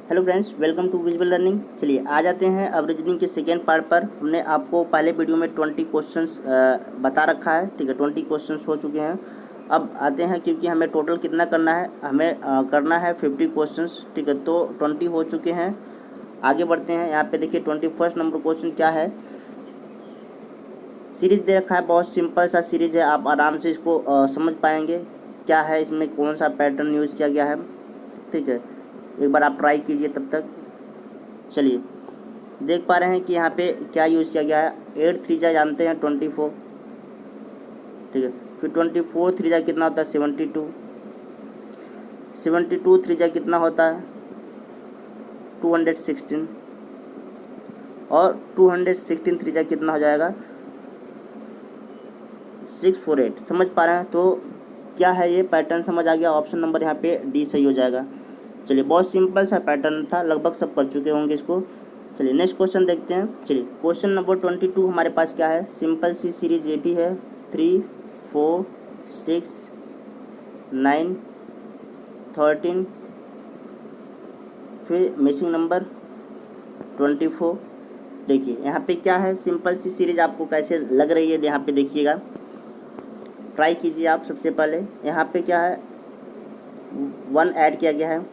Hello friends, welcome to visual learning. चलिए आ जाते हैं अब रीजनिंग के सेकेंड पार्ट पर। हमने आपको पहले वीडियो में 20 क्वेश्चंस बता रखा है, ठीक है। 20 क्वेश्चंस हो चुके हैं। अब आते हैं, क्योंकि हमें टोटल कितना करना है, हमें करना है 50 क्वेश्चंस, ठीक है। तो 20 हो चुके हैं। आगे बढ़ते हैं। यहाँ पे देखिए 21 नंबर क्वेश्चन क्या है। सीरीज दे रखा है, बहुत सिंपल सा सीरीज है, आप आराम से इसको समझ पाएंगे क्या है इसमें, कौन सा पैटर्न यूज़ किया गया है, ठीक है। एक बार आप ट्राई कीजिए तब तक। चलिए देख पा रहे हैं कि यहाँ पे क्या यूज़ किया गया है। 8 3 जानते हैं 24, ठीक है। फिर 24 3 कितना होता है 72, 72 3 कितना होता है 216, और 216 3 कितना हो जाएगा 648। समझ पा रहे हैं? तो क्या है ये पैटर्न समझ आ गया। ऑप्शन नंबर यहाँ पे डी सही हो जाएगा। चलिए बहुत सिंपल सा पैटर्न था, लगभग सब कर चुके होंगे इसको। चलिए नेक्स्ट क्वेश्चन देखते हैं। चलिए क्वेश्चन नंबर 22 हमारे पास क्या है, सिंपल सी सीरीज ये भी है। 3 4 6 9 13, फिर मिसिंग नंबर 24। देखिए यहाँ पे क्या है, सिंपल सी सीरीज आपको कैसे लग रही है यहाँ पे देखिएगा, ट्राई कीजिए आप। सबसे पहले यहाँ पे क्या है, 1 ऐड किया गया है,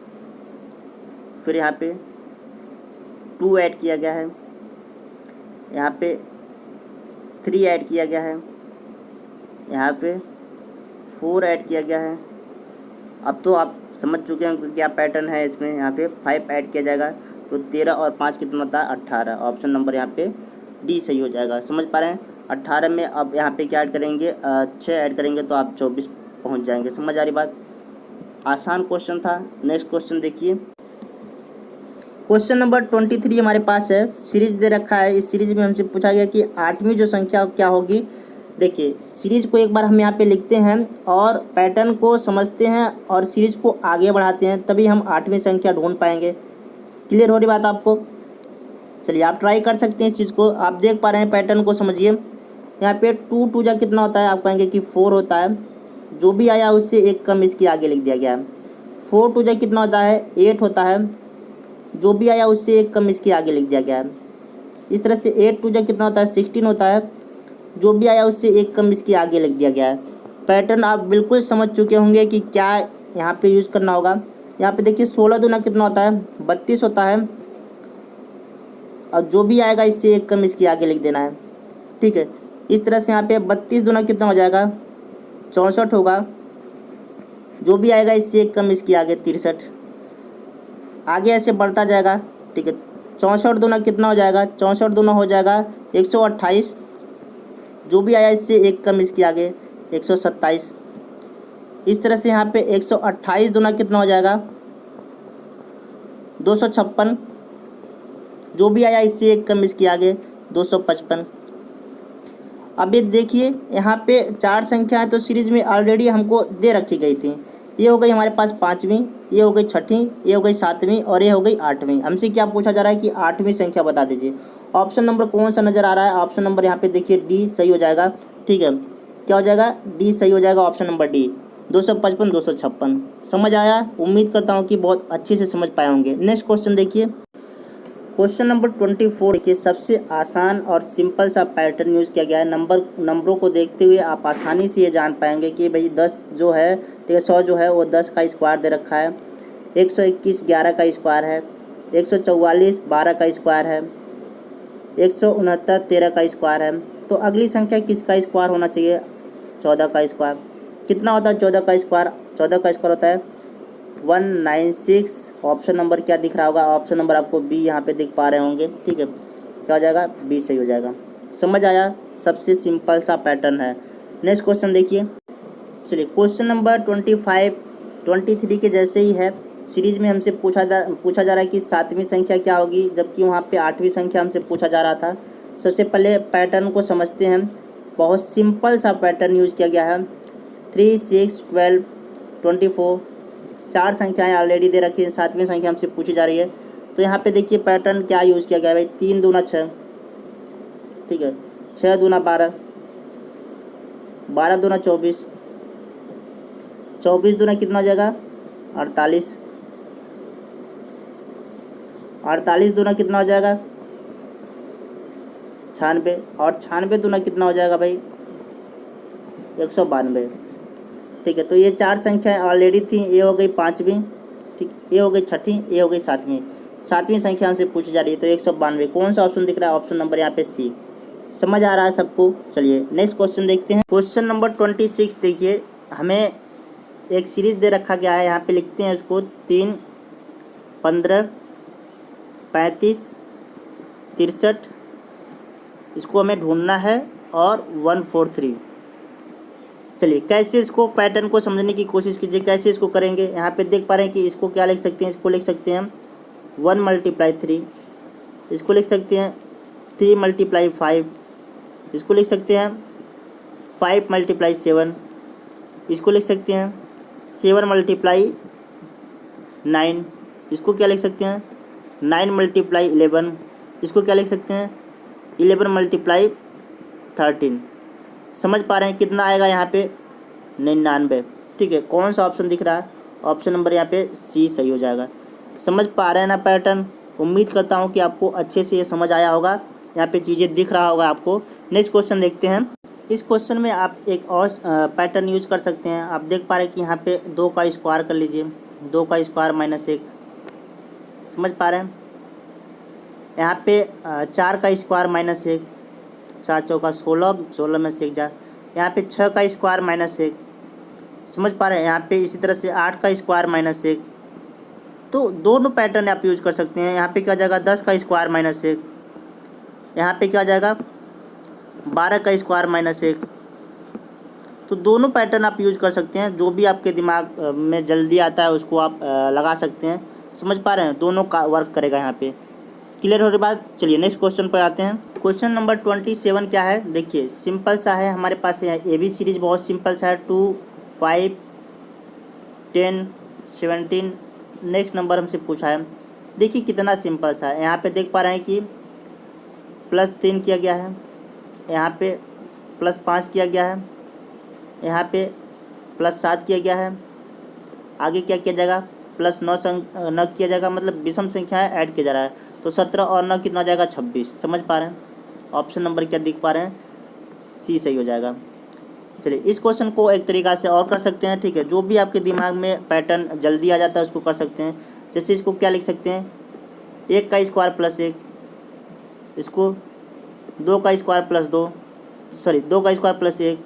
फिर यहाँ पे 2 ऐड किया गया है, यहाँ पे 3 ऐड किया गया है, यहाँ पे 4 ऐड किया गया है। अब तो आप समझ चुके हैं कि क्या पैटर्न है इसमें। यहाँ पे 5 ऐड किया जाएगा, तो 13 और 5 कितना होता है 18। ऑप्शन नंबर यहाँ पे डी सही हो जाएगा। समझ पा रहे हैं? 18 में अब यहाँ पे क्या ऐड करेंगे, 6 ऐड करेंगे तो आप 24 पहुँच जाएंगे। समझ आ रही बात? आसान क्वेश्चन था। नेक्स्ट क्वेश्चन देखिए। क्वेश्चन नंबर 23 हमारे पास है, सीरीज दे रखा है। इस सीरीज में हमसे पूछा गया कि 8वीं जो संख्या क्या होगी। देखिए सीरीज को एक बार हम यहाँ पे लिखते हैं और पैटर्न को समझते हैं और सीरीज को आगे बढ़ाते हैं, तभी हम 8वीं संख्या ढूंढ पाएंगे। क्लियर हो रही बात आपको? चलिए आप ट्राई कर सकते हैं इस चीज़ को। आप देख पा रहे हैं, पैटर्न को समझिए। यहाँ पे 2 2 कितना होता है, आप कहेंगे कि 4 होता है। जो भी आया उससे एक कम इसके आगे लिख दिया गया है। 4 2 कितना होता है 8 होता है। जो भी आया उससे एक कम इसके आगे लिख दिया गया है। इस तरह से 8 2 कितना होता है 16 होता है। जो भी आया उससे एक कम इसके आगे लिख दिया गया है। पैटर्न आप बिल्कुल समझ चुके होंगे कि क्या यहाँ पे यूज़ करना होगा। यहाँ पे देखिए 16 दूना कितना होता है 32 होता है, और जो भी आएगा इससे एक कम इसके आगे लिख देना है, ठीक है। इस तरह से यहाँ पे 32 दूना कितना हो जाएगा 64 होगा। जो भी आएगा इससे एक कम इसके आगे 63। आगे ऐसे बढ़ता जाएगा, ठीक है। 64 दूना कितना हो जाएगा, 64 दूना हो जाएगा 128। जो भी आया इससे एक कम इसके आगे 127। इस तरह से यहाँ पे 128 दूना कितना हो जाएगा 256। जो भी आया इससे एक कम इसके आगे 255। अब ये देखिए यहाँ पे 4 संख्या है, तो सीरीज में ऑलरेडी हमको दे रखी गई थी। ये हो गई हमारे पास 5वीं, ये हो गई 6वीं, ये हो गई 7वीं, और ये हो गई 8वीं। हमसे क्या पूछा जा रहा है कि 8वीं संख्या बता दीजिए। ऑप्शन नंबर कौन सा नज़र आ रहा है? ऑप्शन नंबर यहाँ पे देखिए डी सही हो जाएगा, ठीक है। क्या हो जाएगा? डी सही हो जाएगा, ऑप्शन नंबर डी। 255 256। समझ आया? उम्मीद करता हूँ कि बहुत अच्छे से समझ पाए होंगे। नेक्स्ट क्वेश्चन देखिए। क्वेश्चन नंबर 24 देखिए, सबसे आसान और सिंपल सा पैटर्न यूज़ किया गया है। नंबरों को देखते हुए आप आसानी से ये जान पाएंगे कि भाई 10 जो है, ठीक है, 100 जो है वो 10 का स्क्वायर दे रखा है, 121 11 का स्क्वायर है, 144 12 का स्क्वायर है, 169 13 का स्क्वायर है। तो अगली संख्या किसका स्क्वायर होना चाहिए? 14 का स्क्वायर। कितना होता है 14 का स्क्वायर? 14 का स्क्वायर होता है 196। ऑप्शन नंबर क्या दिख रहा होगा? ऑप्शन नंबर आपको बी यहाँ पे दिख पा रहे होंगे, ठीक है। क्या हो जाएगा? बी सही हो जाएगा। समझ आया? सबसे सिंपल सा पैटर्न है। नेक्स्ट क्वेश्चन देखिए। चलिए क्वेश्चन नंबर 23 के जैसे ही है। सीरीज में हमसे पूछा जा रहा है कि 7वीं संख्या क्या होगी, जबकि वहाँ पे 8वीं संख्या हमसे पूछा जा रहा था। सबसे पहले पैटर्न को समझते हैं। बहुत सिंपल सा पैटर्न यूज़ किया गया है। 3 6 12 24। 4 संख्याएँ ऑलरेडी दे रखी हैं, 7वीं संख्या हमसे पूछी जा रही है। तो यहाँ पे देखिए पैटर्न क्या यूज़ किया गया है भाई। 3 दूना 6, ठीक है। 6 दूना 12, 12 दूना 24, 24 दूना कितना हो जाएगा 48, 48 दूना कितना हो जाएगा 96, और 96 दूना कितना हो जाएगा भाई 192। ठीक है, तो ये 4 संख्याएं ऑलरेडी थी। ये हो गई 5वीं, ठीक, ये हो गई 6ठी, ये हो गई 7वीं। 7वीं संख्या हमसे पूछी जा रही है, तो 192। कौन सा ऑप्शन दिख रहा है? ऑप्शन नंबर यहाँ पे सी। समझ आ रहा है सबको? चलिए नेक्स्ट क्वेश्चन देखते हैं। क्वेश्चन नंबर 26 देखिए, हमें एक सीरीज दे रखा गया है। यहाँ पे लिखते हैं उसको 3, 15, 35, 63, इसको हमें ढूंढना है, और 143। चलिए कैसे इसको पैटर्न को समझने की कोशिश कीजिए, कैसे इसको करेंगे। यहाँ पे देख पा रहे हैं कि इसको क्या लिख सकते हैं, इसको लिख सकते हैं 1 × 3, इसको लिख सकते हैं 3 × 5, इसको लिख सकते हैं 5 × 7, इसको लिख सकते हैं 7 × 9, इसको क्या लिख सकते हैं 9 × 11, इसको क्या लिख सकते हैं 11 × 13। समझ पा रहे हैं कितना आएगा यहाँ पे 99। ठीक है, कौन सा ऑप्शन दिख रहा है? ऑप्शन नंबर यहाँ पे सी सही हो जाएगा। समझ पा रहे हैं ना पैटर्न? उम्मीद करता हूँ कि आपको अच्छे से ये समझ आया होगा, यहाँ पे चीज़ें दिख रहा होगा आपको। नेक्स्ट क्वेश्चन देखते हैं। इस क्वेश्चन में आप एक और पैटर्न यूज कर सकते हैं। आप देख पा रहे हैं कि यहाँ पे 2 का स्क्वायर कर लीजिए, 2 का स्क्वायर -1। समझ पा रहे हैं? यहाँ पे 4 का स्क्वायर -1, 4 चौका 16, 16 में से 1 जा। यहाँ पे 6 का स्क्वायर -1। समझ पा रहे हैं? यहाँ पे इसी तरह से 8 का स्क्वायर -1। तो दोनों पैटर्न आप यूज कर सकते हैं। यहाँ पे क्या जाएगा 10 का स्क्वायर -1, यहाँ पे क्या जाएगा 12 का स्क्वायर -1। तो दोनों पैटर्न आप यूज कर सकते हैं, जो भी आपके दिमाग में जल्दी आता है उसको आप लगा सकते हैं। समझ पा रहे हैं? दोनों का वर्क करेगा यहाँ पे। क्लियर होने के बाद चलिए नेक्स्ट क्वेश्चन पर आते हैं। क्वेश्चन नंबर 27 क्या है? देखिए सिंपल सा है, हमारे पास है ए बी सीरीज बहुत सिंपल सा है, 2, 5, 10, 17। नेक्स्ट नंबर हमसे पूछा है। देखिए कितना सिंपल सा है। यहाँ पे देख पा रहे हैं कि +3 किया गया है, यहाँ पे +5 किया गया है, यहाँ पे +7 किया गया है। आगे क्या किया जाएगा? +9 न किया जाएगा, मतलब विषम संख्याएं ऐड किया जा रहा है। तो 17 और 9 कितना हो जाएगा 26। समझ पा रहे हैं? ऑप्शन नंबर क्या दिख पा रहे हैं? सी सही हो जाएगा। चलिए इस क्वेश्चन को एक तरीका से और कर सकते हैं। ठीक है, जो भी आपके दिमाग में पैटर्न जल्दी आ जाता है उसको कर सकते हैं। जैसे इसको क्या लिख सकते हैं 1 का स्क्वायर +1, इसको 2 का स्क्वायर +2, सॉरी 2 का स्क्वायर +1,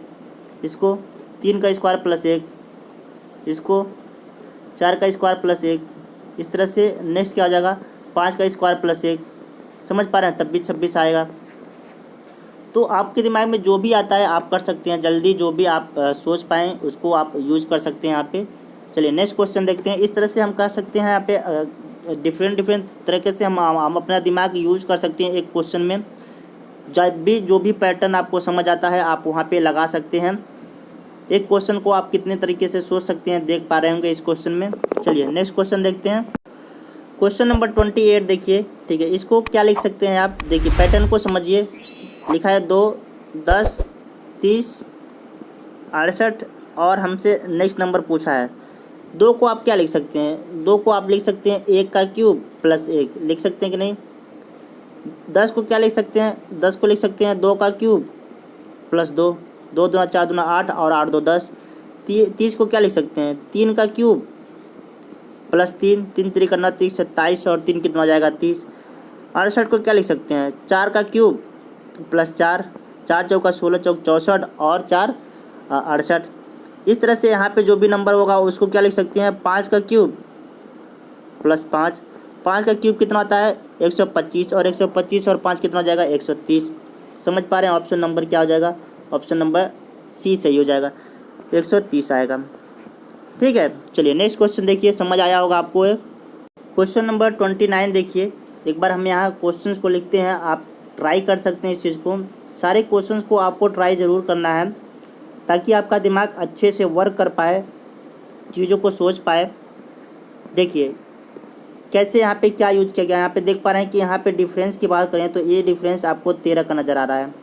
इसको 3 का स्क्वायर +1, इसको 4 का स्क्वायर +1। इस तरह से नेक्स्ट क्या हो जाएगा 5 का स्क्वायर +1। समझ पा रहे हैं? तब भी 26 आएगा। तो आपके दिमाग में जो भी आता है आप कर सकते हैं, जल्दी जो भी आप सोच पाएँ उसको आप यूज़ कर सकते हैं यहाँ पे। चलिए नेक्स्ट क्वेश्चन देखते हैं। इस तरह से हम कह सकते हैं यहाँ पे डिफरेंट तरीके से हम अपना दिमाग यूज़ कर सकते हैं एक क्वेश्चन में। जब भी जो भी पैटर्न आपको समझ आता है आप वहाँ पे लगा सकते हैं। एक क्वेश्चन को आप कितने तरीके से सोच सकते हैं देख पा रहे होंगे इस क्वेश्चन में। चलिए नेक्स्ट क्वेश्चन देखते हैं। क्वेश्चन नंबर 28 देखिए। ठीक है, इसको क्या लिख सकते हैं आप? देखिए पैटर्न को समझिए। लिखा है 2, 10, 30, 68 और हमसे नेक्स्ट नंबर पूछा है। 2 को आप क्या लिख सकते हैं? 2 को आप लिख सकते हैं 1 का क्यूब +1 लिख सकते हैं कि नहीं। 10 को क्या लिख सकते हैं? 10 को लिख सकते हैं 2 का क्यूब +2, 2 दूना 4 दूना 8 और 8 2 10। 30 को क्या लिख सकते हैं? 3 का क्यूब +3, 3 3 करना 30, 27 और 3 कितना हो जाएगा 30। 68 को क्या लिख सकते हैं? 4 का क्यूब +4, 4 चौका 16 चौक 64 और 4 68। इस तरह से यहाँ पे जो भी नंबर होगा उसको क्या लिख सकते हैं? 5 का क्यूब +5, 5 का क्यूब कितना आता है 125 और 125 और 5 कितना हो जाएगा 130। समझ पा रहे हैं? ऑप्शन नंबर क्या हो जाएगा? ऑप्शन नंबर सी सही हो जाएगा, 130 आएगा। ठीक है, चलिए नेक्स्ट क्वेश्चन देखिए, समझ आया होगा आपको। क्वेश्चन नंबर 29 देखिए। एक बार हम यहाँ क्वेश्चंस को लिखते हैं, आप ट्राई कर सकते हैं इस चीज़ को। सारे क्वेश्चंस को आपको ट्राई ज़रूर करना है ताकि आपका दिमाग अच्छे से वर्क कर पाए, चीज़ों को सोच पाए। देखिए कैसे यहाँ पे क्या यूज किया गया। यहाँ पे देख पा रहे हैं कि यहाँ पे डिफरेंस की बात करें तो ये डिफरेंस आपको 13 का नज़र आ रहा है।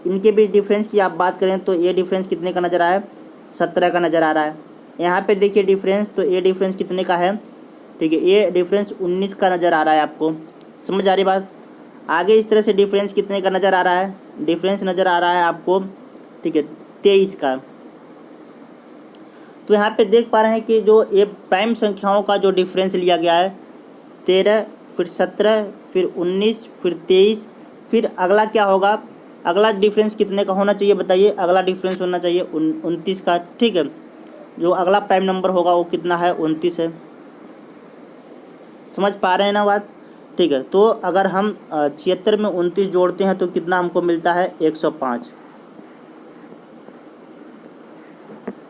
इनके बीच डिफरेंस की आप बात करें तो ये डिफरेंस कितने का नज़र आ रहा है 17 का नज़र आ रहा है। यहाँ पे देखिए डिफरेंस, तो ये डिफरेंस कितने का है ठीक है, ये डिफरेंस 19 का नज़र आ रहा है आपको, समझ आ रही बात। आगे इस तरह से डिफरेंस कितने का नज़र आ रहा है, डिफरेंस नज़र आ रहा है आपको, ठीक है, 23 का। तो यहाँ पे देख पा रहे हैं कि जो ये प्राइम संख्याओं का जो डिफरेंस लिया गया है 13, फिर 17, फिर 19, फिर 23, फिर अगला क्या होगा, अगला डिफरेंस कितने का होना चाहिए बताइए, अगला डिफरेंस होना चाहिए 29 का। ठीक है, जो अगला प्राइम नंबर होगा वो कितना है, 29 है। समझ पा रहे हैं ना बात। ठीक है, तो अगर हम 76 में 29 जोड़ते हैं तो कितना हमको मिलता है, 105।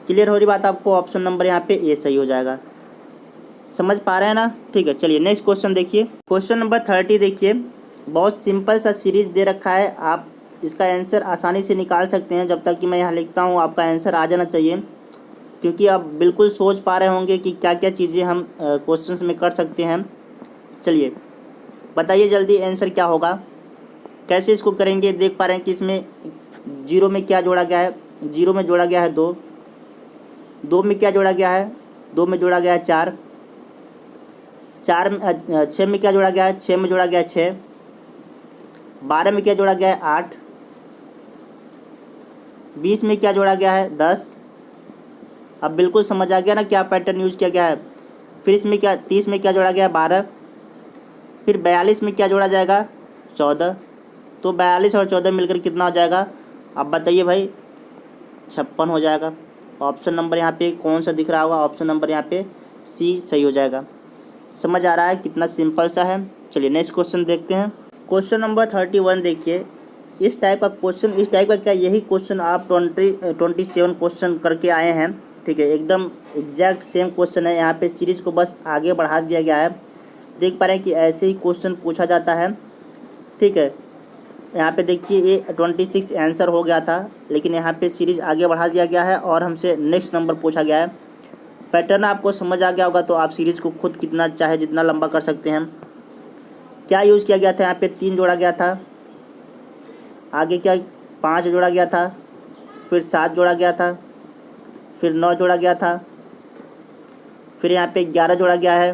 क्लियर हो रही बात आपको। ऑप्शन नंबर यहाँ पे ए सही हो जाएगा। समझ पा रहे हैं ना। ठीक है, चलिए नेक्स्ट क्वेश्चन देखिए। क्वेश्चन नंबर 30 देखिए, बहुत सिंपल सा सीरीज दे रखा है, आप इसका आंसर आसानी से निकाल सकते हैं। जब तक कि मैं यहाँ लिखता हूँ आपका आंसर आ जाना चाहिए, क्योंकि आप बिल्कुल सोच पा रहे होंगे कि क्या क्या चीज़ें हम क्वेश्चंस में कर सकते हैं। चलिए बताइए जल्दी आंसर क्या होगा, कैसे इसको करेंगे। देख पा रहे हैं कि इसमें जीरो में क्या जोड़ा गया है, जीरो में जोड़ा गया है 2, 2 में क्या जोड़ा गया है, 2 में जोड़ा गया है 4, 6 में क्या जोड़ा गया है, 6 में जोड़ा गया है 6, 12 में क्या जोड़ा गया है 8, 20 में क्या जोड़ा गया है 10। अब बिल्कुल समझ आ गया ना क्या पैटर्न यूज किया गया है। फिर इसमें क्या 30 में क्या जोड़ा गया है 12, फिर 42 में क्या जोड़ा जाएगा 14। तो 42 और 14 मिलकर कितना हो जाएगा, अब बताइए भाई, 56 हो जाएगा। ऑप्शन नंबर यहाँ पे कौन सा दिख रहा होगा, ऑप्शन नंबर यहाँ पे सी सही हो जाएगा। समझ आ रहा है कितना सिंपल सा है। चलिए नेक्स्ट क्वेश्चन देखते हैं। क्वेश्चन नंबर 31 देखिए, इस टाइप का क्वेश्चन, इस टाइप का क्या यही क्वेश्चन आप 27 क्वेश्चन करके आए हैं। ठीक है, एकदम एग्जैक्ट सेम क्वेश्चन है। यहाँ पे सीरीज को बस आगे बढ़ा दिया गया है। देख पा रहे हैं कि ऐसे ही क्वेश्चन पूछा जाता है। ठीक है, यहाँ पे देखिए ये 26 आंसर हो गया था, लेकिन यहाँ पे सीरीज आगे बढ़ा दिया गया है और हमसे नेक्स्ट नंबर पूछा गया है। पैटर्न आपको समझ आ गया होगा तो आप सीरीज को खुद कितना चाहे जितना लंबा कर सकते हैं। क्या यूज़ किया गया था, यहाँ पे 3 जोड़ा गया था, आगे क्या 5 जोड़ा गया था, फिर 7 जोड़ा गया था, फिर 9 जोड़ा गया था, फिर यहाँ पे 11 जोड़ा गया है,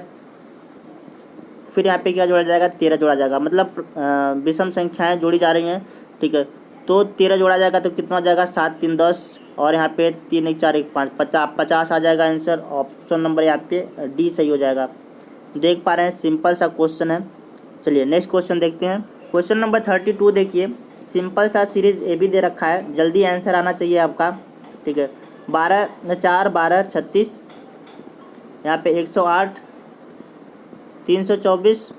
फिर यहाँ पे क्या जोड़ा जाएगा 13 जोड़ा जाएगा। मतलब विषम संख्याएं जोड़ी जा रही हैं। ठीक है, तो 13 जोड़ा जाएगा तो कितना हो जाएगा, 7 3 10, और यहाँ पे 3 1 4 1 5 50 आ जाएगा आंसर। ऑप्शन नंबर यहाँ पे डी सही हो जाएगा। देख पा रहे हैं सिंपल सा क्वेश्चन है। चलिए नेक्स्ट क्वेश्चन देखते हैं। क्वेश्चन नंबर 32 देखिए, सिंपल सा सीरीज ए भी दे रखा है, जल्दी आंसर आना चाहिए आपका। ठीक है, 12 4 12 36, यहाँ पे 108, 324,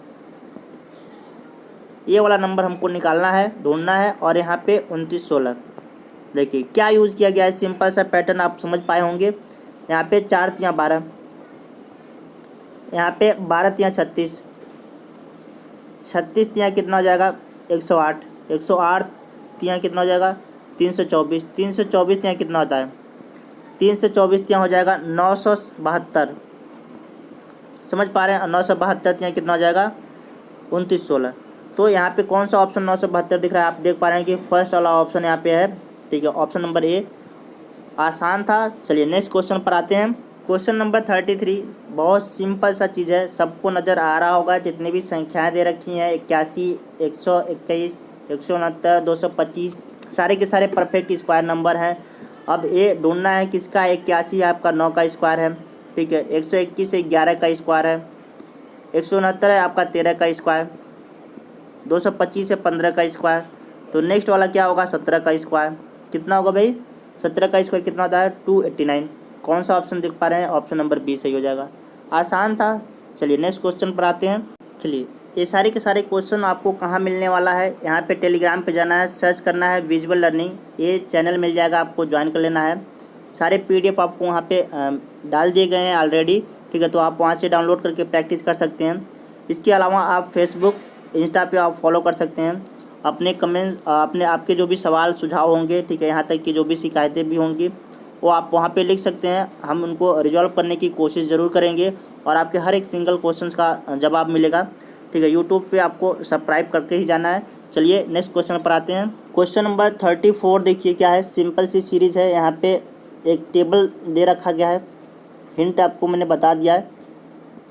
ये वाला नंबर हमको निकालना है, ढूंढना है। और यहाँ पे 29 16। देखिए क्या यूज़ किया गया है, सिंपल सा पैटर्न आप समझ पाए होंगे। यहाँ पे 4 3 12, यहाँ पे 12 3 36, 36 3 कितना हो जाएगा 108, 108 3 कितना हो जाएगा 324, 324 3 कितना होता है 324 3 हो जाएगा 972। समझ पा रहे हैं, 972 3 कितना हो जाएगा 29 16। तो यहाँ पे कौन सा ऑप्शन 972 दिख रहा है, आप देख पा रहे हैं कि फर्स्ट वाला ऑप्शन यहाँ पे है। ठीक है, ऑप्शन नंबर ए आसान था। चलिए नेक्स्ट क्वेश्चन पर आते हैं। क्वेश्चन नंबर 33 बहुत सिंपल सा चीज़ है, सबको नज़र आ रहा होगा। जितनी भी संख्याएं दे रखी हैं 81 121 169 225, सारे के सारे परफेक्ट स्क्वायर नंबर हैं। अब ये ढूंढना है किसका, 81 आपका 9 का स्क्वायर है। ठीक है, 121 11 का स्क्वायर है, 169 है आपका 13 का स्क्वायर, 225 है 15 का स्क्वायर। तो नेक्स्ट वाला क्या होगा 17 का स्क्वायर। कितना होगा भाई 17 का स्क्वायर कितना होता है 289। कौन सा ऑप्शन देख पा रहे हैं, ऑप्शन नंबर बी सही हो जाएगा। आसान था। चलिए नेक्स्ट क्वेश्चन पर आते हैं। चलिए ये सारे के सारे क्वेश्चन आपको कहाँ मिलने वाला है, यहाँ पे टेलीग्राम पे जाना है, सर्च करना है विजुअल लर्निंग, ये चैनल मिल जाएगा, आपको ज्वाइन कर लेना है। सारे PDF आपको वहाँ पे डाल दिए गए हैं ऑलरेडी। ठीक है, तो आप वहाँ से डाउनलोड करके प्रैक्टिस कर सकते हैं। इसके अलावा आप फेसबुक इंस्टा पे आप फॉलो कर सकते हैं। अपने कमेंट अपने आपके जो भी सवाल सुझाव होंगे, ठीक है, यहाँ तक कि जो भी शिकायतें भी होंगी वो आप वहाँ पे लिख सकते हैं। हम उनको रिजॉल्व करने की कोशिश ज़रूर करेंगे और आपके हर एक सिंगल क्वेश्चन का जवाब मिलेगा। ठीक है, यूट्यूब पे आपको सब्सक्राइब करके ही जाना है। चलिए नेक्स्ट क्वेश्चन पर आते हैं। क्वेश्चन नंबर 34 देखिए क्या है, सिंपल सी सीरीज़ है। यहाँ पे एक टेबल दे रखा गया है, हिंट आपको मैंने बता दिया है।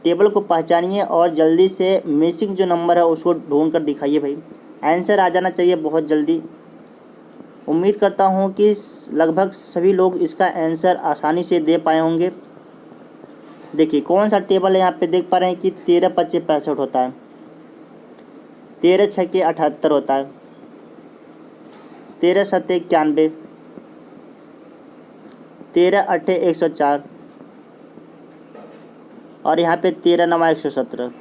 टेबल को पहचानिए और जल्दी से मिसिंग जो नंबर है उसको ढूंढ कर दिखाइए भाई। आंसर आ जाना चाहिए बहुत जल्दी। उम्मीद करता हूँ कि लगभग सभी लोग इसका आंसर आसानी से दे पाए होंगे। देखिए कौन सा टेबल है, यहाँ पे देख पा रहे हैं कि 13 पच्चे 65 होता है, 13 छक्के 78 होता है, 13 सत्ते 91, 13 अट्ठे 104 और यहाँ पे 13 नवा 117।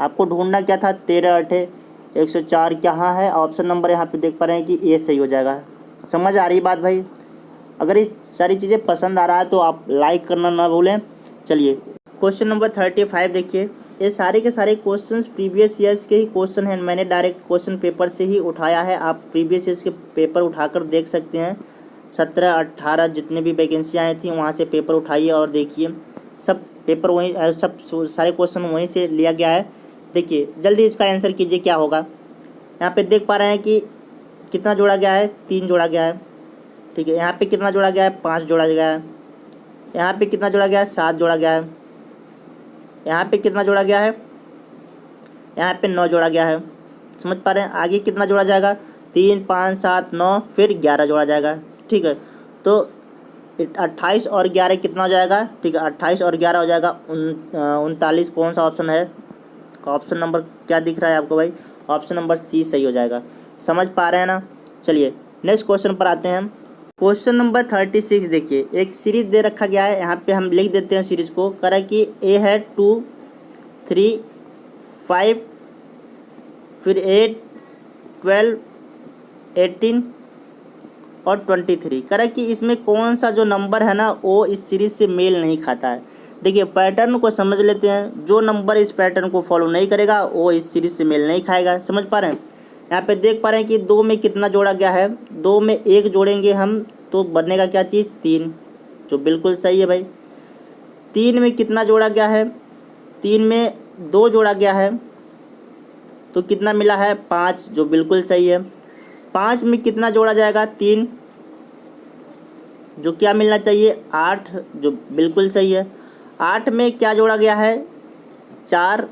आपको ढूंढना क्या था, 13 अट्ठे 104 कहाँ है। ऑप्शन नंबर यहाँ पे देख पा रहे हैं कि ए सही हो जाएगा। समझ आ रही बात भाई। अगर ये सारी चीज़ें पसंद आ रहा है तो आप लाइक करना ना भूलें। चलिए क्वेश्चन नंबर 35 देखिए। ये सारे के सारे क्वेश्चंस प्रीवियस ईयर्स के ही क्वेश्चन हैं। मैंने डायरेक्ट क्वेश्चन पेपर से ही उठाया है। आप प्रीवियस ईयर्स के पेपर उठाकर देख सकते हैं। 17 18 जितने भी वैकेंसियाँ आई थी वहाँ से पेपर उठाइए और देखिए सब पेपर वहीं, सब सारे क्वेश्चन वहीं से लिया गया है। देखिए जल्दी इसका आंसर कीजिए क्या होगा। यहाँ पे देख पा रहे हैं कि कितना जोड़ा गया है, 3 जोड़ा गया है। ठीक है, यहाँ पे कितना जोड़ा गया है, 5 जोड़ा गया है। यहाँ पे कितना जोड़ा गया है, 7 जोड़ा गया है। यहाँ पे कितना जोड़ा गया है, यहाँ पे 9 जोड़ा गया है। समझ पा रहे हैं। आगे कितना जोड़ा जाएगा, 3 5 7 9 फिर 11 जोड़ा जाएगा। ठीक है, तो 28 और 11 कितना हो जाएगा, ठीक है 28 और 11 हो जाएगा 39। कौन सा ऑप्शन है, ऑप्शन नंबर क्या दिख रहा है आपको भाई, ऑप्शन नंबर सी सही हो जाएगा। समझ पा रहे हैं ना। चलिए नेक्स्ट क्वेश्चन पर आते हैं हम। क्वेश्चन नंबर 36 देखिए। एक सीरीज दे रखा गया है, यहाँ पे हम लिख देते हैं सीरीज को। कह रहा है कि ए है 2 3 5 फिर 8 12 18 और 23। कह रहा है कि इसमें कौन सा जो नंबर है ना वो इस सीरीज से मेल नहीं खाता है। देखिए पैटर्न को समझ लेते हैं। जो नंबर इस पैटर्न को फॉलो नहीं करेगा वो इस सीरीज से मेल नहीं खाएगा। समझ पा रहे हैं। यहाँ पे देख पा रहे हैं कि 2 में कितना जोड़ा गया है, 2 में 1 जोड़ेंगे हम तो बनेगा क्या चीज़, 3, जो बिल्कुल सही है भाई। 3 में कितना जोड़ा गया है, 3 में 2 जोड़ा गया है तो कितना मिला है, 5, जो बिल्कुल सही है। 5 में कितना जोड़ा जाएगा, 3, जो क्या मिलना चाहिए, 8, जो बिल्कुल सही है। 8 में क्या जोड़ा गया है, 4,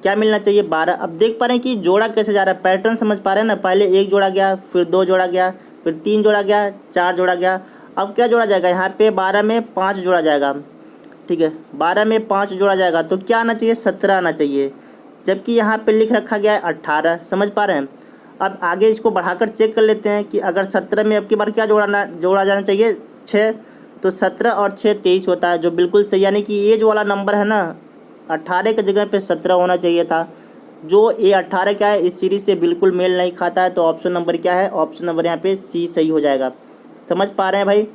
क्या मिलना चाहिए, 12। अब देख पा रहे हैं कि जोड़ा कैसे जा रहा है, पैटर्न समझ पा रहे हैं ना। पहले 1 जोड़ा गया, फिर 2 जोड़ा गया, फिर 3 जोड़ा गया, 4 जोड़ा गया। अब क्या जोड़ा जाएगा, यहाँ पे 12 में 5 जोड़ा जाएगा। ठीक है, 12 में 5 जोड़ा जाएगा तो क्या आना चाहिए, 17 आना चाहिए। जबकि यहाँ पे लिख रखा गया है 18। समझ पा रहे हैं। अब आगे इसको बढ़ाकर चेक कर लेते हैं कि अगर 17 में अब की बार क्या जोड़ा जाना चाहिए, 6, तो 17 और 6 23 होता है, जो बिल्कुल सही। यानी कि ये जो वाला नंबर है ना 18 की जगह पे 17 होना चाहिए था। जो ये 18 क्या है इस सीरीज से बिल्कुल मेल नहीं खाता है। तो ऑप्शन नंबर क्या है, ऑप्शन नंबर यहाँ पे सी सही हो जाएगा। समझ पा रहे हैं भाई।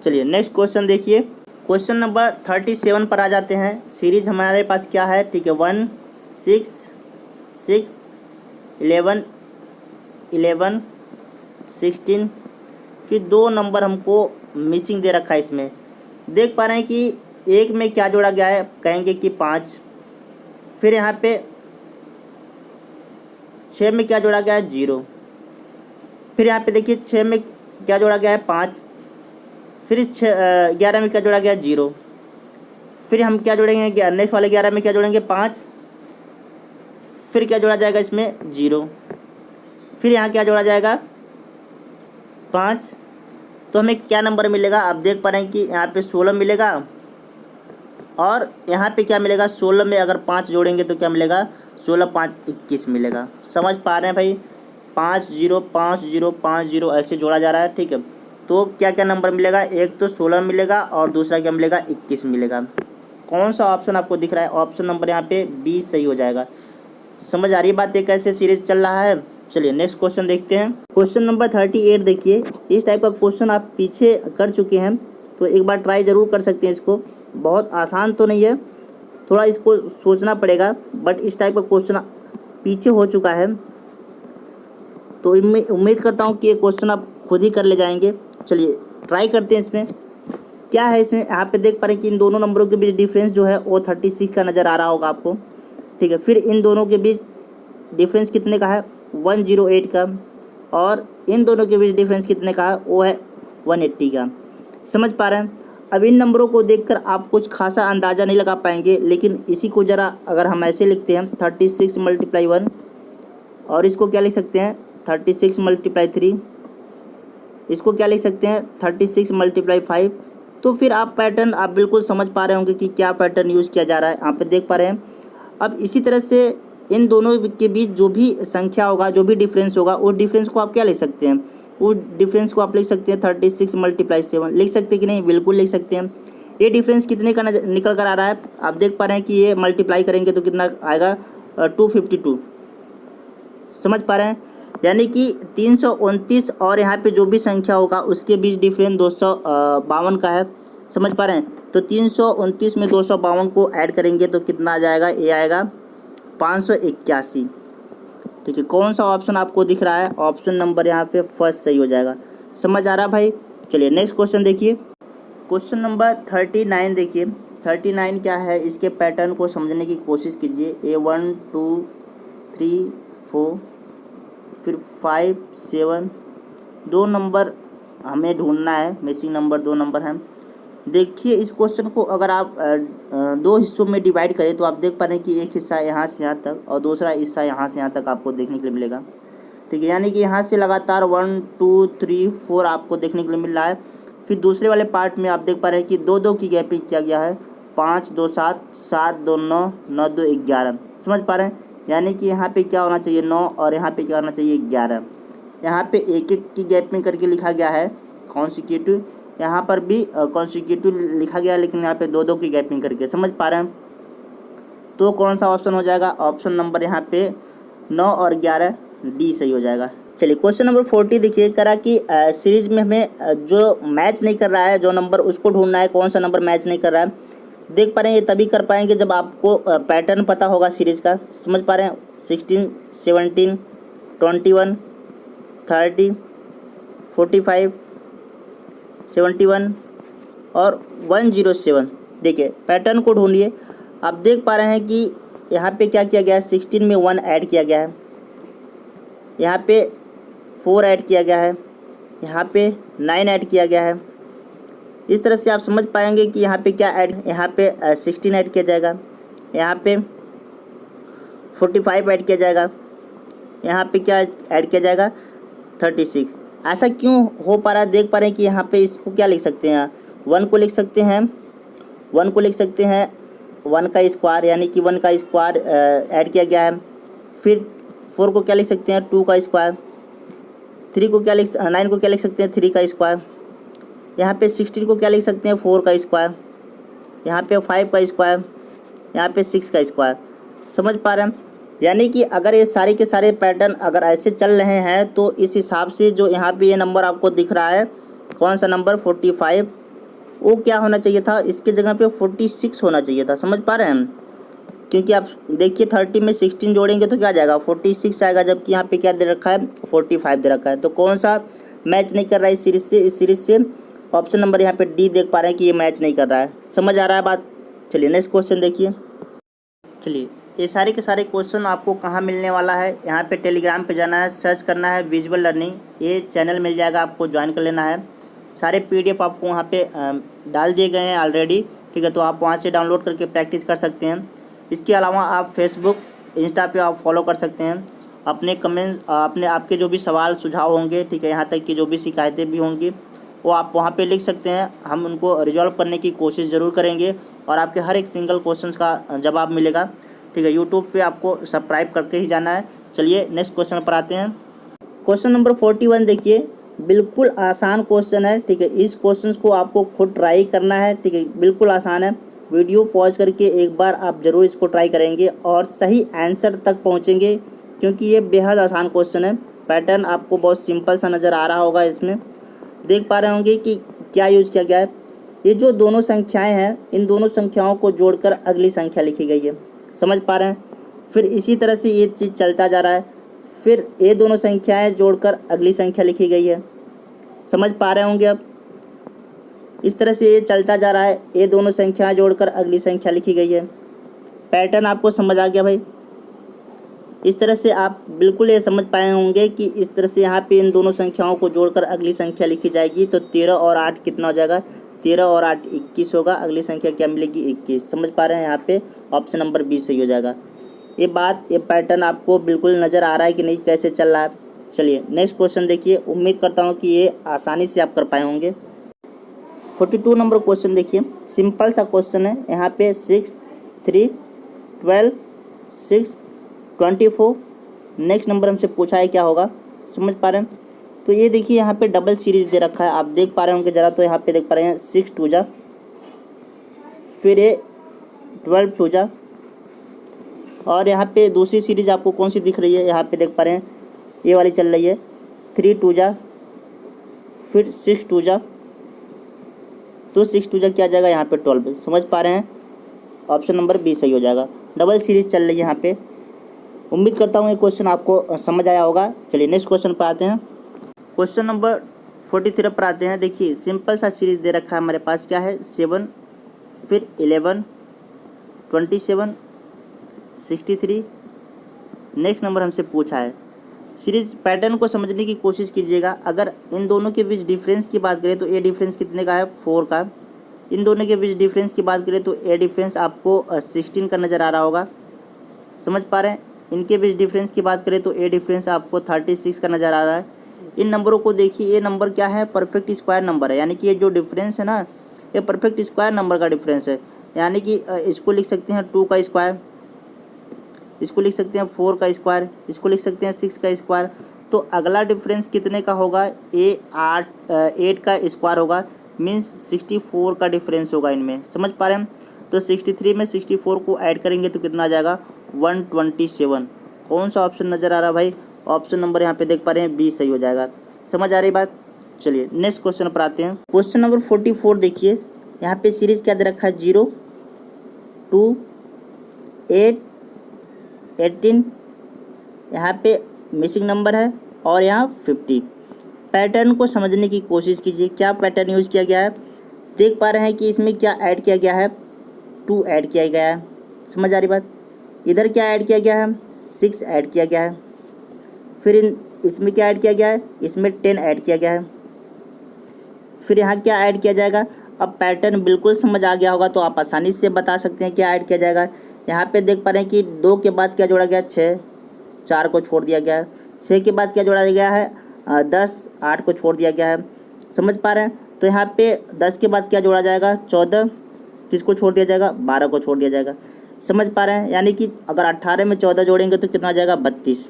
चलिए नेक्स्ट क्वेश्चन देखिए। क्वेश्चन नंबर 37 पर आ जाते हैं। सीरीज हमारे पास क्या है, ठीक है 1 6 6 11 11 16, फिर 2 नंबर हमको मिसिंग दे रखा है। इसमें देख पा रहे हैं कि 1 में क्या जोड़ा गया है, कहेंगे कि 5, फिर यहाँ पे 6 में क्या जोड़ा गया है, 0, फिर यहाँ पे देखिए 6 में क्या जोड़ा गया है, 5, फिर इस 11 में क्या जोड़ा गया है, 0, फिर हम क्या जोड़ेंगे, नेक्स्ट वाले 11 में क्या जोड़ेंगे, 5, फिर क्या जोड़ा जाएगा इसमें, 0, फिर यहाँ क्या जोड़ा जाएगा, 5। तो हमें क्या नंबर मिलेगा, आप देख पा रहे हैं कि यहाँ पे 16 मिलेगा और यहाँ पे क्या मिलेगा, 16 में अगर 5 जोड़ेंगे तो क्या मिलेगा, 16 5 21 मिलेगा। समझ पा रहे हैं भाई। 5 0 5 0 5 0 ऐसे जोड़ा जा रहा है। ठीक है, तो क्या क्या नंबर मिलेगा, एक तो 16 मिलेगा और दूसरा क्या मिलेगा, 21 मिलेगा। कौन सा ऑप्शन आपको दिख रहा है, ऑप्शन नंबर यहाँ पे बी सही हो जाएगा। समझ आ रही बात है कैसे सीरीज चल रहा है। चलिए नेक्स्ट क्वेश्चन देखते हैं। क्वेश्चन नंबर 38 देखिए। इस टाइप का क्वेश्चन आप पीछे कर चुके हैं तो एक बार ट्राई ज़रूर कर सकते हैं इसको। बहुत आसान तो नहीं है, थोड़ा इसको सोचना पड़ेगा, बट इस टाइप का क्वेश्चन पीछे हो चुका है तो उम्मीद करता हूँ कि ये क्वेश्चन आप खुद ही कर ले जाएंगे। चलिए ट्राई करते हैं। इसमें क्या है, इसमें यहाँ पे देख पा रहे हैं कि इन दोनों नंबरों के बीच डिफरेंस जो है वो 36 का नज़र आ रहा होगा आपको। ठीक है, फिर इन दोनों के बीच डिफरेंस कितने का है, 108 का, और इन दोनों के बीच डिफरेंस कितने का है, वो है 180 का। समझ पा रहे हैं। अब इन नंबरों को देखकर आप कुछ खासा अंदाज़ा नहीं लगा पाएंगे, लेकिन इसी को ज़रा अगर हम ऐसे लिखते हैं 36 × 1 और इसको क्या लिख सकते हैं 36 × 3, इसको क्या लिख सकते हैं 36 × 5, तो फिर आप पैटर्न आप बिल्कुल समझ पा रहे होंगे कि क्या पैटर्न यूज़ किया जा रहा है, यहाँ पे देख पा रहे हैं। अब इसी तरह से इन दोनों के बीच जो भी संख्या होगा, जो भी डिफरेंस होगा, उस डिफरेंस को आप क्या लिख सकते हैं, उस डिफरेंस को आप लिख सकते हैं 36 × 7। लिख सकते हैं कि नहीं, बिल्कुल लिख सकते हैं। ये डिफरेंस कितने का निकल कर आ रहा है, आप देख पा रहे हैं कि ये मल्टीप्लाई करेंगे तो कितना आएगा 252, समझ पा रहे हैं। यानी कि 329 और यहाँ पे जो भी संख्या होगा उसके बीच डिफरेंस 252 का है, समझ पा रहे हैं। तो 329 में 252 को ऐड करेंगे तो कितना आ जाएगा, ये आएगा 581। ठीक है, कौन सा ऑप्शन आपको दिख रहा है, ऑप्शन नंबर यहाँ पे फर्स्ट सही हो जाएगा। समझ आ रहा भाई। चलिए नेक्स्ट क्वेश्चन देखिए, क्वेश्चन नंबर 39 देखिए। 39 क्या है, इसके पैटर्न को समझने की कोशिश कीजिए। ए 1 2 3 4 फिर 5 7 दो नंबर हमें ढूंढना है, मिसिंग नंबर 2 नंबर हैं। देखिए इस क्वेश्चन को अगर आप दो हिस्सों में डिवाइड करें तो आप देख पा रहे हैं कि एक हिस्सा यहाँ से यहाँ तक और दूसरा हिस्सा यहाँ से यहाँ तक आपको देखने के लिए मिलेगा। ठीक है, यानी कि यहाँ से लगातार 1 2 3 4 आपको देखने के लिए मिल रहा है। फिर दूसरे वाले पार्ट में आप देख पा रहे हैं कि 2 2 की गैपिंग किया गया है, 5 2 7 7 2 9 9 2 11, समझ पा रहे हैं। यानी कि यहाँ पे क्या होना चाहिए 9 और यहाँ पे क्या होना चाहिए 11। यहाँ पे एक एक की गैपिंग करके लिखा गया है कॉन्सिक्यूटिव, यहाँ पर भी कॉन्सिक्यूटिव लिखा गया है, लेकिन यहाँ पे 2 2 की गैपिंग करके, समझ पा रहे हैं। तो कौन सा ऑप्शन हो जाएगा, ऑप्शन नंबर यहाँ पे 9 और 11 डी सही हो जाएगा। चलिए क्वेश्चन नंबर 40 देखिए, करा कि सीरीज में हमें जो मैच नहीं कर रहा है जो नंबर, उसको ढूंढना है। कौन सा नंबर मैच नहीं कर रहा है, देख पा रहे हैं ये तभी कर पाएंगे जब आपको पैटर्न पता होगा सीरीज का, समझ पा रहे हैं। 16 17 21 30 45 71 और 107। देखिए पैटर्न को ढूंढिए। आप देख पा रहे हैं कि यहाँ पे क्या किया गया है, 16 में 1 ऐड किया गया है, यहाँ पे 4 ऐड किया गया है, यहाँ पे 9 ऐड किया गया है। इस तरह से आप समझ पाएंगे कि यहाँ पे क्या ऐड, यहाँ पे 16 ऐड किया जाएगा, यहाँ पे 45 ऐड किया जाएगा, यहाँ पे क्या ऐड किया जाएगा 36। ऐसा क्यों हो पा रहा है, देख पा रहे हैं कि यहाँ पे इसको क्या लिख सकते हैं, 1 को लिख सकते हैं, 1 को लिख सकते हैं 1 का स्क्वायर, यानी कि 1 का स्क्वायर ऐड किया गया है। फिर 4 को क्या लिख सकते हैं 2 का स्क्वायर, 9 को क्या लिख सकते हैं 3 का स्क्वायर, यहाँ पे 16 को क्या लिख सकते हैं 4 का स्क्वायर, यहाँ पे 5 का स्क्वायर, यहाँ पे 6 का स्क्वायर, समझ पा रहे हैं। यानी कि अगर ये सारे के सारे पैटर्न अगर ऐसे चल रहे हैं तो इस हिसाब से जो यहाँ पे ये नंबर आपको दिख रहा है, कौन सा नंबर 45, वो क्या होना चाहिए था, इसके जगह पे 46 होना चाहिए था, समझ पा रहे हैं हम। क्योंकि आप देखिए 30 में 16 जोड़ेंगे तो क्या आ जाएगा 46 आएगा, जबकि यहाँ पे क्या दे रखा है 45 दे रखा है। तो कौन सा मैच नहीं कर रहा है इस सीरीज से, ऑप्शन नंबर यहाँ पे डी देख पा रहे हैं कि ये मैच नहीं कर रहा है। समझ आ रहा है बात। चलिए नेक्स्ट क्वेश्चन देखिए। चलिए ये सारे के सारे क्वेश्चन आपको कहाँ मिलने वाला है, यहाँ पे टेलीग्राम पे जाना है, सर्च करना है विजुअल लर्निंग, ये चैनल मिल जाएगा, आपको ज्वाइन कर लेना है। सारे PDF आपको वहाँ पे डाल दिए गए हैं ऑलरेडी, ठीक है, तो आप वहाँ से डाउनलोड करके प्रैक्टिस कर सकते हैं। इसके अलावा आप फेसबुक इंस्टा पे आप फॉलो कर सकते हैं। अपने कमेंट आपके जो भी सवाल सुझाव होंगे, ठीक है, यहाँ तक कि जो भी शिकायतें भी होंगी वो आप वहाँ पे लिख सकते हैं, हम उनको रिजॉल्व करने की कोशिश ज़रूर करेंगे और आपके हर एक सिंगल क्वेश्चन का जवाब मिलेगा, ठीक है। यूट्यूब पे आपको सब्सक्राइब करके ही जाना है। चलिए नेक्स्ट क्वेश्चन पर आते हैं। क्वेश्चन नंबर 41 देखिए, बिल्कुल आसान क्वेश्चन है, ठीक है। इस क्वेश्चन को आपको खुद ट्राई करना है, ठीक है, बिल्कुल आसान है। वीडियो पॉज करके एक बार आप ज़रूर इसको ट्राई करेंगे और सही आंसर तक पहुँचेंगे, क्योंकि ये बेहद आसान क्वेश्चन है। पैटर्न आपको बहुत सिंपल सा नज़र आ रहा होगा, इसमें देख पा रहे होंगे कि क्या यूज़ किया गया है। ये जो दोनों संख्याएं हैं, इन दोनों संख्याओं को जोड़कर अगली संख्या लिखी गई है, समझ पा रहे हैं। फिर इसी तरह से ये चीज़ चलता जा रहा है, फिर ये दोनों संख्याएं जोड़कर अगली संख्या लिखी गई है, समझ पा रहे होंगे। अब इस तरह से ये चलता जा रहा है, ये दोनों संख्याएं जोड़कर अगली संख्या लिखी गई है। पैटर्न आपको समझ आ गया भाई। इस तरह से आप बिल्कुल ये समझ पाए होंगे कि इस तरह से यहाँ पे इन दोनों संख्याओं को जोड़कर अगली संख्या लिखी जाएगी। तो 13 और 8 कितना हो जाएगा 13 और 8 21 होगा, अगली संख्या क्या मिलेगी 21। समझ पा रहे हैं, यहाँ पे ऑप्शन नंबर 20 सही हो जाएगा। ये पैटर्न आपको बिल्कुल नज़र आ रहा है कि नहीं, कैसे चल रहा है। चलिए नेक्स्ट क्वेश्चन देखिए, उम्मीद करता हूँ कि ये आसानी से आप कर पाए होंगे। 42 नंबर क्वेश्चन देखिए, सिंपल सा क्वेश्चन है। यहाँ पे 6 3 12 6 24 नेक्स्ट नंबर हमसे पूछा है क्या होगा, समझ पा रहे हैं। तो ये देखिए यहाँ पे डबल सीरीज दे रखा है, आप देख पा रहे होंगे ज़रा, तो यहाँ पे देख पा रहे हैं 6 2 जा, फिर ये 12 2 जा, और यहाँ पे दूसरी सीरीज आपको कौन सी दिख रही है, यहाँ पे देख पा रहे हैं ये वाली चल रही है 3 2 जा, फिर 6 2 जा, तो 6 2 जा क्या आ जाएगा यहाँ पे 12। समझ पा रहे हैं, ऑप्शन नंबर 20 सही हो जाएगा। डबल सीरीज चल रही है यहाँ पे। उम्मीद करता हूँ ये क्वेश्चन आपको समझ आया होगा। चलिए नेक्स्ट क्वेश्चन पर आते हैं। क्वेश्चन नंबर 43 पर आते हैं। देखिए सिंपल सा सीरीज दे रखा है हमारे पास, क्या है 7 फिर 11 27 63 नेक्स्ट नंबर हमसे पूछा है। सीरीज पैटर्न को समझने की कोशिश कीजिएगा। अगर इन दोनों के बीच डिफरेंस की बात करें तो ए डिफरेंस कितने का है 4 का। इन दोनों के बीच डिफरेंस की बात करें तो ए डिफरेंस आपको 16 का नज़र आ रहा होगा, समझ पा रहे हैं। इनके बीच डिफरेंस की बात करें तो ए डिफरेंस आपको 36 का नज़र आ रहा है। इन नंबरों को देखिए, ये नंबर क्या है परफेक्ट स्क्वायर नंबर है, यानी कि ये जो डिफरेंस है ना, ये परफेक्ट स्क्वायर नंबर का डिफरेंस है। यानी कि इसको लिख सकते हैं 2 का स्क्वायर, इसको लिख सकते हैं 4 का स्क्वायर, इसको लिख सकते हैं 6 का स्क्वायर। तो अगला डिफरेंस कितने का होगा, 8 का स्क्वायर होगा, मीन्स 64 का डिफरेंस होगा इनमें, समझ पा रहे हैं। तो 63 में 64 को ऐड करेंगे तो कितना आ जाएगा 127। कौन सा ऑप्शन नज़र आ रहा है भाई, ऑप्शन नंबर यहाँ पे देख पा रहे हैं 20 सही हो जाएगा। समझ आ रही बात। चलिए नेक्स्ट क्वेश्चन पर आते हैं। क्वेश्चन नंबर 44 देखिए, यहाँ पे सीरीज क्या दे रखा है 0 2 8 18, यहाँ पे मिसिंग नंबर है और यहाँ 50। पैटर्न को समझने की कोशिश कीजिए, क्या पैटर्न यूज़ किया गया है। देख पा रहे हैं कि इसमें क्या ऐड किया गया है 2 ऐड किया गया है, समझ आ रही बात। इधर क्या ऐड किया गया है 6 ऐड किया गया है, फिर इसमें क्या ऐड किया गया है, इसमें 10 ऐड किया गया है, फिर यहाँ क्या ऐड किया जाएगा। अब पैटर्न बिल्कुल समझ आ गया होगा तो आप आसानी से बता सकते हैं क्या ऐड किया जाएगा। यहाँ पे देख पा रहे हैं कि 2 के बाद क्या जोड़ा गया 6, 4 को छोड़ दिया गया है। 6 के बाद क्या जोड़ा गया है 10, 8 को छोड़ दिया गया है, समझ पा रहे हैं। तो यहाँ पे 10 के बाद क्या जोड़ा जाएगा 14, किसको छोड़ दिया जाएगा 12 को छोड़ दिया जाएगा, समझ पा रहे हैं। यानी कि अगर 18 में 14 जोड़ेंगे तो कितना आ जाएगा 32।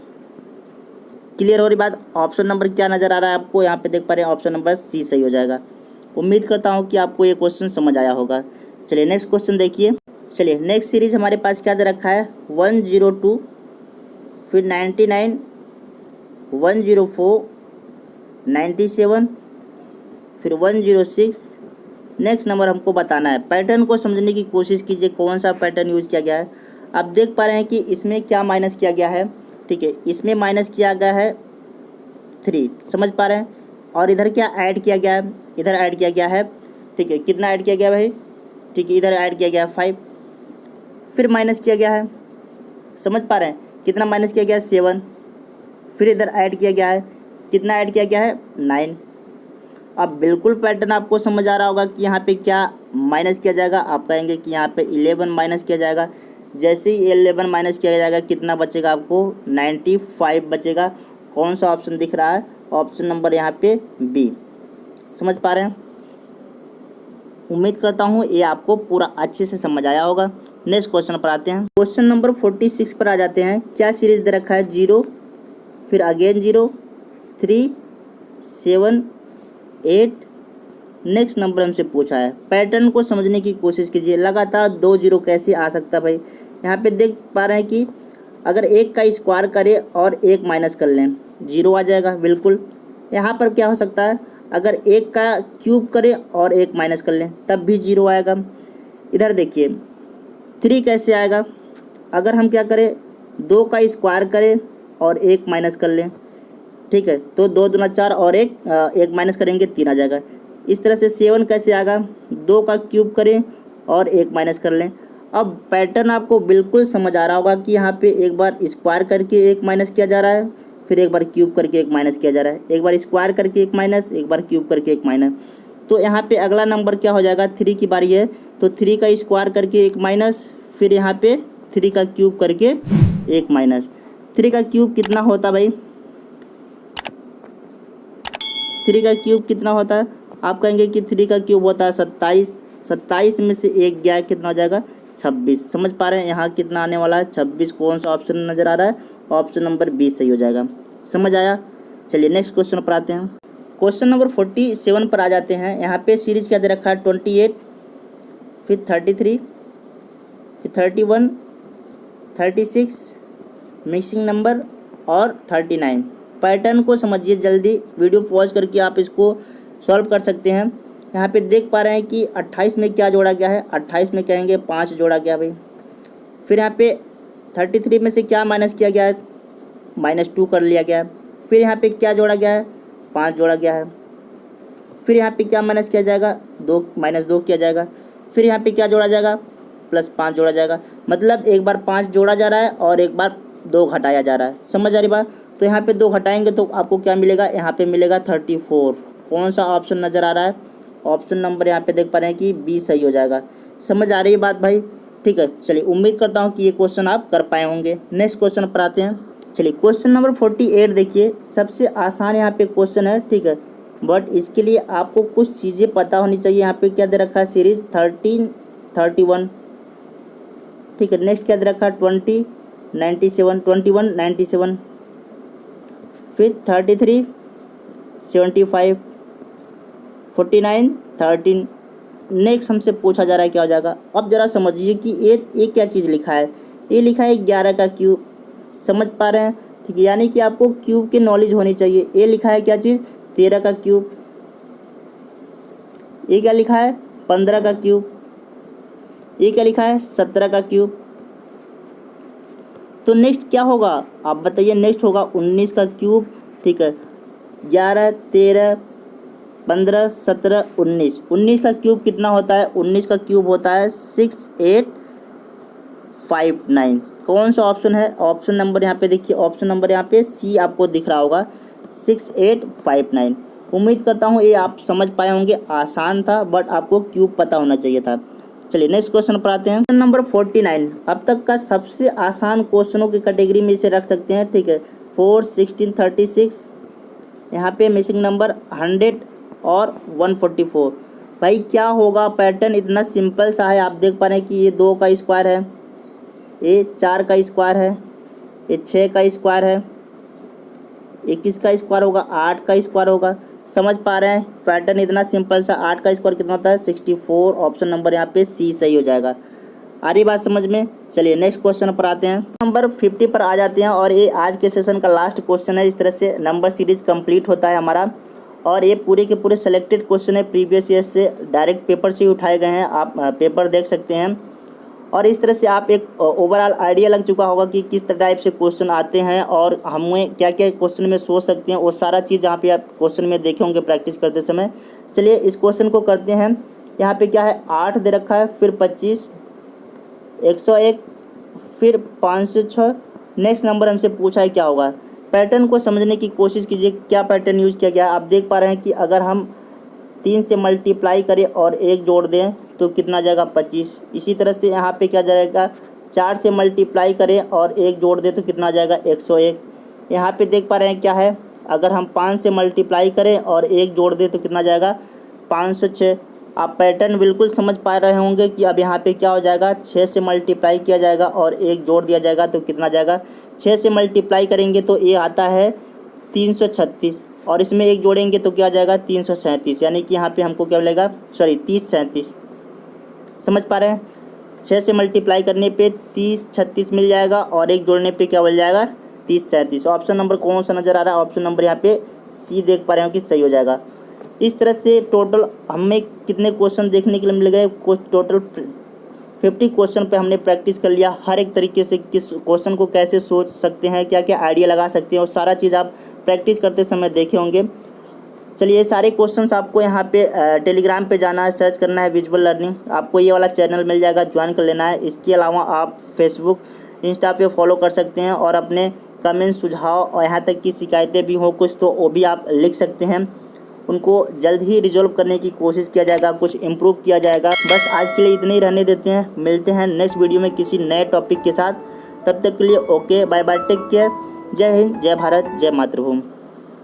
क्लियर हो रही बात। ऑप्शन नंबर क्या नज़र आ रहा है आपको, यहाँ पे देख पा रहे हैं ऑप्शन नंबर सी सही हो जाएगा। उम्मीद करता हूँ कि आपको ये क्वेश्चन समझ आया होगा। चलिए नेक्स्ट क्वेश्चन देखिए। चलिए नेक्स्ट सीरीज हमारे पास क्या दे रखा है 102 फिर 99 104 97 फिर 106 नेक्स्ट नंबर हमको बताना है। पैटर्न को समझने की कोशिश कीजिए, कौन सा पैटर्न यूज़ किया गया है। आप देख पा रहे हैं कि इसमें क्या माइनस किया गया है, ठीक है, इसमें माइनस किया गया है 3, समझ पा रहे हैं। और इधर क्या ऐड किया गया है, इधर ऐड किया गया है, ठीक है, कितना ऐड किया गया भाई, ठीक है, इधर ऐड किया गया 5, फिर माइनस किया गया है, समझ पा रहे हैं, कितना माइनस किया गया है 7, फिर इधर ऐड किया गया है, कितना ऐड किया गया है 9। अब बिल्कुल पैटर्न आपको समझ आ रहा होगा कि यहाँ पे क्या माइनस किया जाएगा। आप कहेंगे कि यहाँ पे 11 माइनस किया जाएगा। जैसे ही 11 माइनस किया जाएगा कितना बचेगा आपको 95 बचेगा। कौन सा ऑप्शन दिख रहा है, ऑप्शन नंबर यहाँ पे बी, समझ पा रहे हैं। उम्मीद करता हूँ ये आपको पूरा अच्छे से समझ आया होगा। नेक्स्ट क्वेश्चन पर आते हैं। क्वेश्चन नंबर 46 पर आ जाते हैं। क्या सीरीज दे रखा है 0 फिर अगेन 0 3 7 8 नेक्स्ट नंबर हमसे पूछा है। पैटर्न को समझने की कोशिश कीजिए। लगातार 2 0 कैसे आ सकता है भाई। यहाँ पे देख पा रहे हैं कि अगर 1 का स्क्वायर करें और 1 माइनस कर लें 0 आ जाएगा बिल्कुल। यहाँ पर क्या हो सकता है, अगर 1 का क्यूब करें और 1 माइनस कर लें तब भी 0 आएगा। इधर देखिए 3 कैसे आएगा, अगर हम क्या करें 2 का स्क्वायर करें और 1 माइनस कर लें, ठीक है, तो 2 दूना 4 और 1 माइनस करेंगे 3 आ जाएगा। इस तरह से 7 कैसे आएगा, 2 का क्यूब करें और 1 माइनस कर लें। अब पैटर्न आपको बिल्कुल समझ आ रहा होगा कि यहाँ पे एक बार स्क्वायर करके 1 माइनस किया जा रहा है, फिर एक बार क्यूब करके 1 माइनस किया जा रहा है, एक बार स्क्वायर करके 1 माइनस, एक बार क्यूब करके 1 माइनस। तो यहाँ पे अगला नंबर क्या हो जाएगा, 3 की बारी है, तो 3 का स्क्वायर करके 1 माइनस, फिर यहाँ पे 3 का क्यूब करके 1 माइनस। 3 का क्यूब कितना होता भाई, 3 का क्यूब कितना होता है, आप कहेंगे कि 3 का क्यूब होता है 27, 27 में से 1 गया कितना हो जाएगा 26। समझ पा रहे हैं यहाँ कितना आने वाला है 26। कौन सा ऑप्शन नज़र आ रहा है, ऑप्शन नंबर 20 सही हो जाएगा। समझ आया। चलिए नेक्स्ट क्वेश्चन पर आते हैं। क्वेश्चन नंबर 47 पर आ जाते हैं। यहाँ पे सीरीज क्या दे रखा है, 28, फिर 33, फिर 31, 36, मिक्सिंग नंबर और 39। पैटर्न को समझिए जल्दी, वीडियो पॉज करके आप इसको सॉल्व कर सकते हैं। यहाँ पे देख पा रहे हैं कि 28 में क्या जोड़ा गया है, 28 में कहेंगे 5 जोड़ा गया भाई। फिर यहाँ पे 33 में से क्या माइनस किया गया है, -2 कर लिया गया है। फिर यहाँ पे क्या जोड़ा गया है, 5 जोड़ा गया है। फिर यहाँ पे क्या माइनस किया जाएगा, 2 -2 किया जाएगा। फिर यहाँ पे क्या जोड़ा जाएगा, +5 जोड़ा जाएगा। मतलब एक बार 5 जोड़ा जा रहा है और एक बार 2 घटाया जा रहा है। समझ आ रही बात। तो यहाँ पे 2 घटाएंगे तो आपको क्या मिलेगा, यहाँ पे मिलेगा 34। कौन सा ऑप्शन नज़र आ रहा है, ऑप्शन नंबर यहाँ पे देख पा रहे हैं कि 20 सही हो जाएगा। समझ आ रही है बात भाई, ठीक है। चलिए उम्मीद करता हूँ कि ये क्वेश्चन आप कर पाए होंगे। नेक्स्ट क्वेश्चन पर आते हैं। चलिए क्वेश्चन नंबर 48 देखिए, सबसे आसान यहाँ पे क्वेश्चन है, ठीक है। बट इसके लिए आपको कुछ चीज़ें पता होनी चाहिए। यहाँ पे क्या दे रखा है, सीरीज 13, 31, ठीक है। नेक्स्ट क्या दे रखा है, 20, 97, 21, 97, फिर 33, 75, 49, 13। नेक्स्ट हमसे पूछा जा रहा है क्या हो जाएगा। अब जरा समझिए कि ये क्या चीज़ लिखा है, ये लिखा है 11 का क्यूब। समझ पा रहे हैं, ठीक है। यानी कि आपको क्यूब की नॉलेज होनी चाहिए। ये लिखा है क्या चीज़, 13 का क्यूब। ये क्या लिखा है, 15 का क्यूब। ये क्या लिखा है, 17 का क्यूब। तो नेक्स्ट क्या होगा आप बताइए, नेक्स्ट होगा 19 का क्यूब, ठीक है। 11, 13, 15, 17, 19। 19 का क्यूब कितना होता है, 19 का क्यूब होता है 6859। कौन सा ऑप्शन है, ऑप्शन नंबर यहाँ पे देखिए, ऑप्शन नंबर यहाँ पे सी आपको दिख रहा होगा, 6859। उम्मीद करता हूँ ये आप समझ पाए होंगे। आसान था बट आपको क्यूब पता होना चाहिए था। चलिए नेक्स्ट क्वेश्चन पर आते हैं। क्वेश्चन नंबर 49 अब तक का सबसे आसान क्वेश्चनों की कैटेगरी में इसे रख सकते हैं, ठीक है। 4, 16, 36, यहाँ पे मिसिंग नंबर 100 और 144। भाई क्या होगा, पैटर्न इतना सिंपल सा है। आप देख पा रहे हैं कि ये 2 का स्क्वायर है, ये 4 का स्क्वायर है, ये 6 का स्क्वायर है, 21 का स्क्वायर होगा, 8 का स्क्वायर होगा। समझ पा रहे हैं, पैटर्न इतना सिंपल सा। 8 का स्क्वायर कितना होता है, 64। ऑप्शन नंबर यहाँ पे सी सही हो जाएगा। आ रही बात समझ में। चलिए नेक्स्ट क्वेश्चन पर आते हैं। नंबर 50 पर आ जाते हैं और ये आज के सेशन का लास्ट क्वेश्चन है। इस तरह से नंबर सीरीज कंप्लीट होता है हमारा और ये पूरे के पूरे सेलेक्टेड क्वेश्चन है, प्रीवियस ईयर से डायरेक्ट पेपर से उठाए गए हैं। आप पेपर देख सकते हैं और इस तरह से आप एक ओवरऑल आइडिया लग चुका होगा कि किस टाइप से क्वेश्चन आते हैं और हमें क्या क्या क्वेश्चन में सोच सकते हैं। वो सारा चीज़ यहाँ पे आप क्वेश्चन में देखे होंगे प्रैक्टिस करते समय। चलिए इस क्वेश्चन को करते हैं। यहाँ पे क्या है, 8 दे रखा है, फिर 25, 101, फिर 506। नेक्स्ट नंबर हमसे पूछा है क्या होगा। पैटर्न को समझने की कोशिश कीजिए, क्या पैटर्न यूज किया गया है। आप देख पा रहे हैं कि अगर हम 3 से मल्टीप्लाई करें और 1 जोड़ दें तो कितना जाएगा, 25। इसी तरह से यहाँ पे क्या जाएगा, 4 से मल्टीप्लाई करें और 1 जोड़ दें तो कितना जाएगा, 101। यहाँ पे देख पा रहे हैं क्या है, अगर हम 5 से मल्टीप्लाई करें और 1 जोड़ दें तो कितना जाएगा, 506। आप पैटर्न बिल्कुल समझ पा रहे होंगे कि अब यहाँ पे क्या हो जाएगा, 6 से मल्टीप्लाई किया जाएगा और 1 जोड़ दिया जाएगा तो कितना जाएगा, 6 से मल्टीप्लाई करेंगे तो ये आता है 336 और इसमें 1 जोड़ेंगे तो क्या आ जाएगा, 337। यानी कि यहाँ पे हमको क्या मिलेगा, सॉरी 3037। समझ पा रहे हैं, 6 से मल्टीप्लाई करने पे 3036 मिल जाएगा और 1 जोड़ने पे क्या मिल जाएगा, 3037। ऑप्शन नंबर कौन सा नज़र आ रहा है, ऑप्शन नंबर यहाँ पे सी देख पा रहे हो कि सही हो जाएगा। इस तरह से टोटल हमें कितने क्वेश्चन देखने के लिए मिल गए, टोटल 50 क्वेश्चन पे हमने प्रैक्टिस कर लिया। हर एक तरीके से किस क्वेश्चन को कैसे सोच सकते हैं, क्या क्या आइडिया लगा सकते हैं, और सारा चीज़ आप प्रैक्टिस करते समय देखे होंगे। चलिए ये सारे क्वेश्चंस आपको यहाँ पे टेलीग्राम पे जाना है, सर्च करना है विजुअल लर्निंग, आपको ये वाला चैनल मिल जाएगा, ज्वाइन कर लेना है। इसके अलावा आप फेसबुक इंस्टा पे फॉलो कर सकते हैं और अपने कमेंट सुझाव और यहाँ तक की शिकायतें भी हो कुछ तो वो भी आप लिख सकते हैं। उनको जल्द ही रिजॉल्व करने की कोशिश किया जाएगा, कुछ इम्प्रूव किया जाएगा। बस आज के लिए इतने ही रहने देते हैं, मिलते हैं नेक्स्ट वीडियो में किसी नए टॉपिक के साथ। तब तक के लिए okay, bye bye, take care. जय हिंद, जय भारत, जय मातृभूमि।